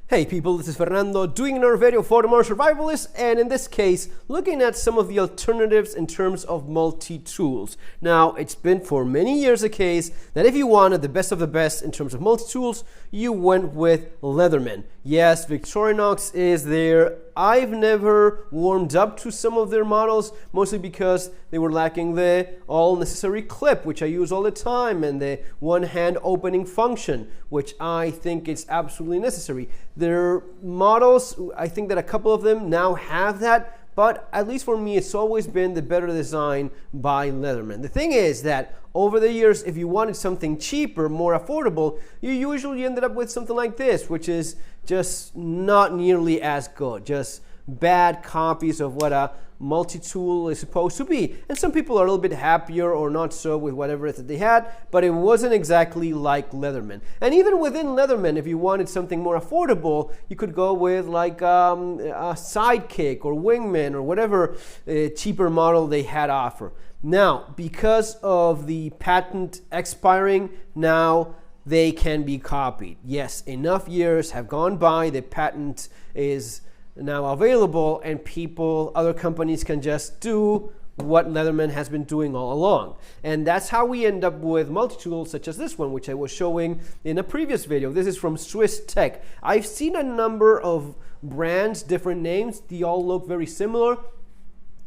Hey people, this is Fernando doing another video for the Modern Survivalist, and in this case looking at some of the alternatives in terms of multi-tools. Now, it's been for many years a case that if you wanted the best of the best in terms of multi-tools, you went with Leatherman. Yes, Victorinox is there. I've never warmed up to some of their models, mostly because they were lacking the all-necessary clip, which I use all the time, and the one-hand opening function, which I think is absolutely necessary. Their models, I think that a couple of them now have that, but at least for me, it's always been the better design by Leatherman. The thing is that over the years, if you wanted something cheaper, more affordable, you usually ended up with something like this, which is just not nearly as good, just bad copies of what a multi-tool is supposed to be. And some people are a little bit happier or not so with whatever that they had, but it wasn't exactly like Leatherman. And even within Leatherman, if you wanted something more affordable, you could go with like a Sidekick or Wingman or whatever cheaper model they had offer. Now, because of the patent expiring, now they can be copied. Yes, enough years have gone by, the patent is now available, and other companies can just do what Leatherman has been doing all along. And that's how we end up with multi-tools such as this one, which I was showing in a previous video. This is from Swiss Tech. I've seen a number of brands, different names, they all look very similar.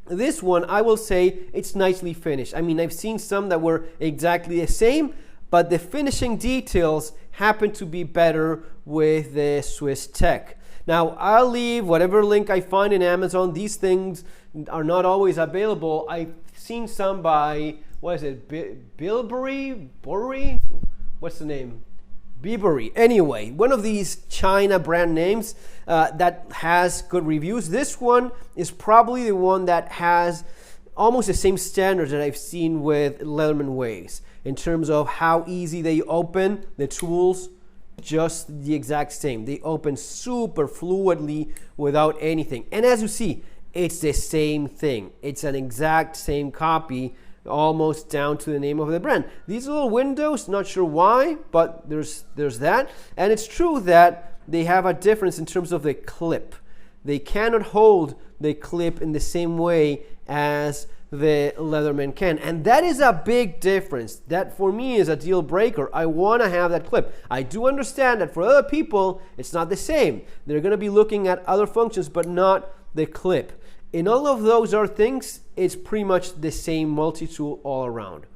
This one, I will say, it's nicely finished. I mean, I've seen some that were exactly the same, but the finishing details happen to be better with the Swiss Tech. Now, I'll leave whatever link I find in Amazon. These things are not always available. I've seen some by, what is it, Bilberry? What's the name? Bibury. Anyway, one of these China brand names that has good reviews. This one is probably the one that has almost the same standards that I've seen with Leatherman Waves in terms of how easy they open the tools. Just the exact same. They open super fluidly without anything. And as you see, it's the same thing. It's an exact same copy, almost down to the name of the brand. These little windows, not sure why, but there's that. And it's true that they have a difference in terms of the clip. They cannot hold the clip in the same way as the Leatherman can, and that is a big difference. That for me is a deal breaker. I want to have that clip. I do understand that for other people it's not the same. They're going to be looking at other functions but not the clip. In all of those other things, it's pretty much the same multi-tool all around.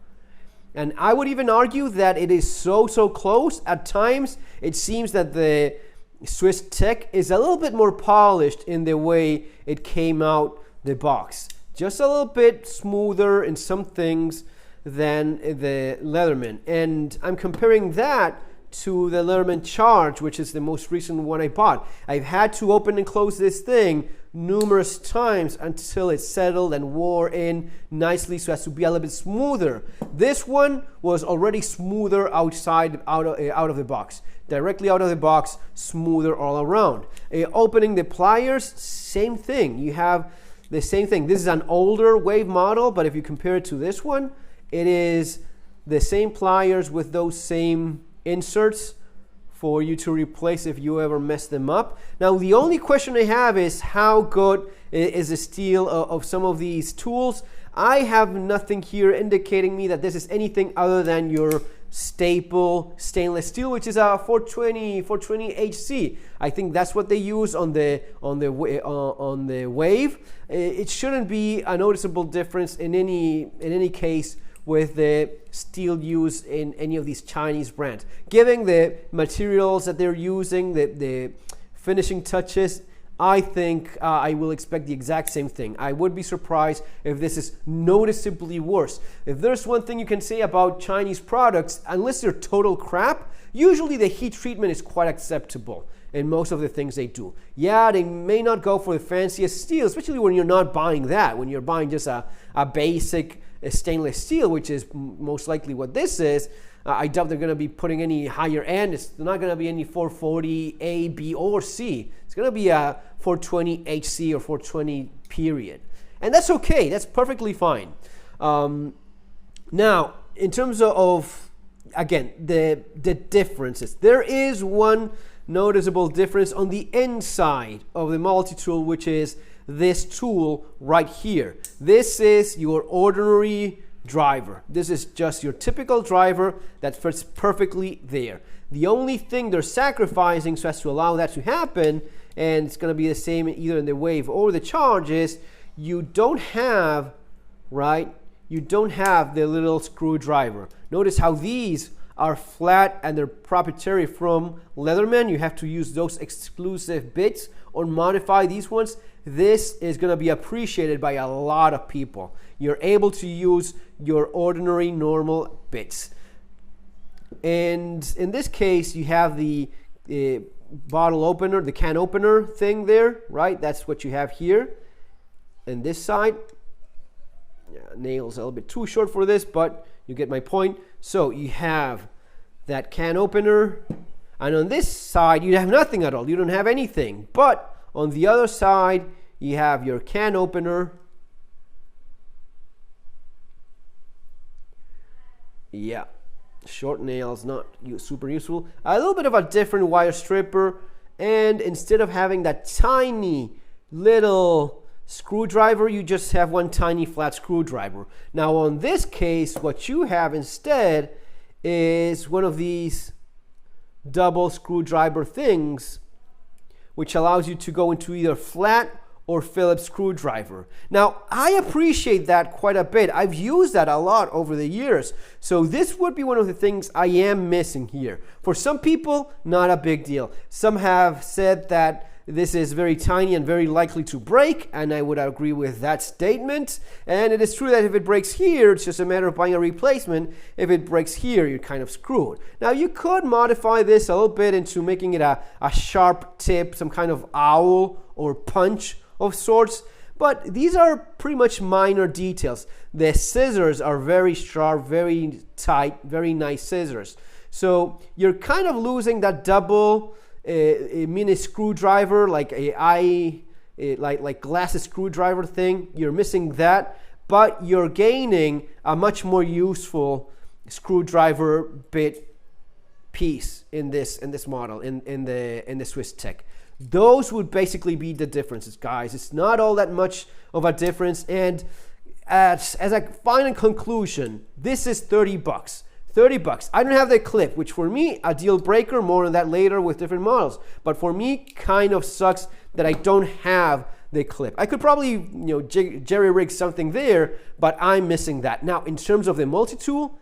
And I would even argue that it is so close. At times it seems that the Swiss Tech is a little bit more polished in the way it came out the box. Just a little bit smoother in some things than the Leatherman. And I'm comparing that to the Leatherman Charge, which is the most recent one I bought. I've had to open and close this thing numerous times until it settled and wore in nicely so as to be a little bit smoother. This one was already smoother out of the box. Directly out of the box, smoother all around. Opening the pliers, same thing. You have the same thing. This is an older Wave model, but if you compare it to this one, it is the same pliers with those same inserts for you to replace if you ever mess them up. Now, the only question I have is how good is the steel of some of these tools. I have nothing here indicating me that this is anything other than your staple stainless steel, which is a 420 HC. I think that's what they use on the Wave. It shouldn't be a noticeable difference in any case with the steel used in any of these Chinese brands. Given the materials that they're using, the finishing touches, I think I will expect the exact same thing. I would be surprised if this is noticeably worse. If there's one thing you can say about Chinese products, unless they're total crap, usually the heat treatment is quite acceptable in most of the things they do. Yeah, they may not go for the fanciest steel, especially when you're not buying that, when you're buying just a basic stainless steel, which is most likely what this is. I doubt they're going to be putting any higher end. It's not going to be any 440 A, B, or C. It's going to be a 420 HC or 420 period. And that's okay. That's perfectly fine. Now, in terms of again, the differences, there is one noticeable difference on the inside of the multi-tool, which is this tool right here. This is your ordinary driver. This is just your typical driver that fits perfectly there. The only thing they're sacrificing so as to allow that to happen, and it's going to be the same either in the Wave or the Charge, is you don't have, right? You don't have the little screwdriver. Notice how these are flat and they're proprietary from Leatherman. You have to use those exclusive bits or modify these ones. This is going to be appreciated by a lot of people. You're able to use your ordinary normal bits. And in this case, you have the bottle opener, the can opener thing there, right? That's what you have here. And this side, yeah, nails a little bit too short for this, but you get my point. So you have that can opener, and on this side, you have nothing at all. You don't have anything. But on the other side, you have your can opener. Yeah, short nails, not super useful. A little bit of a different wire stripper, and instead of having that tiny little screwdriver, you just have one tiny flat screwdriver. Now on this case, what you have instead is one of these double screwdriver things, which allows you to go into either flat or Phillips screwdriver. Now, I appreciate that quite a bit. I've used that a lot over the years. So this would be one of the things I am missing here. For some people, not a big deal. Some have said that this is very tiny and very likely to break, and I would agree with that statement. And it is true that if it breaks here, it's just a matter of buying a replacement. If it breaks here, you're kind of screwed. Now, you could modify this a little bit into making it a sharp tip, some kind of owl or punch of sorts, but these are pretty much minor details. The scissors are very sharp, very tight, very nice scissors. So you're kind of losing that double a mini screwdriver, like like glasses screwdriver thing. You're missing that, but you're gaining a much more useful screwdriver bit piece in this model in the Swiss Tech. Those would basically be the differences, guys. It's not all that much of a difference. And as a final conclusion, this is $30. $30. I don't have the clip, which for me, a deal breaker. More on that later with different models. But for me, kind of sucks that I don't have the clip. I could probably, jerry rig something there, but I'm missing that. Now, in terms of the multi-tool,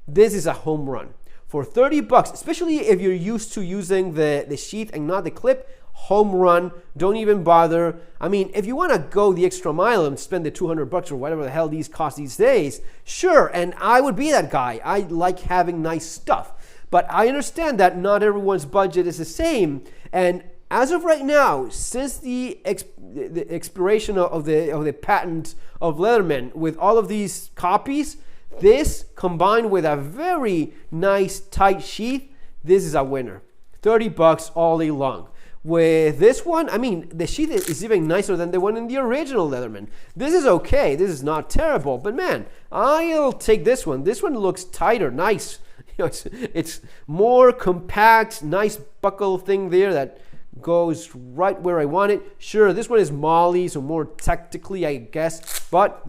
this is a home run. For $30, especially if you're used to using the sheath and not the clip, home run. Don't even bother. I mean, if you want to go the extra mile and spend the $200 or whatever the hell these cost these days, sure, and I would be that guy. I like having nice stuff. But I understand that not everyone's budget is the same. And as of right now, since the expiration of the patent of Leatherman, with all of these copies, this combined with a very nice tight sheath, this is a winner. $30 all day long. With this one, I mean, the sheath is even nicer than the one in the original Leatherman. This is okay. This is not terrible. But man, I'll take this one. This one looks tighter, nice. It's more compact, nice buckle thing there that goes right where I want it. Sure, this one is Molly, so more tactically, I guess. But,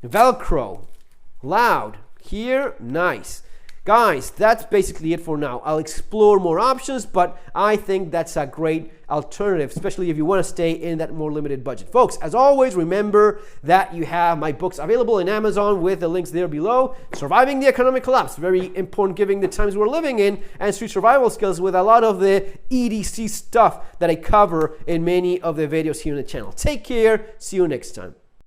Velcro, loud. Here, nice. Guys, that's basically it for now. I'll explore more options, but I think that's a great alternative, especially if you want to stay in that more limited budget. Folks, as always, remember that you have my books available in Amazon with the links there below. Surviving the Economic Collapse, very important given the times we're living in, and Street Survival Skills with a lot of the EDC stuff that I cover in many of the videos here on the channel. Take care. See you next time.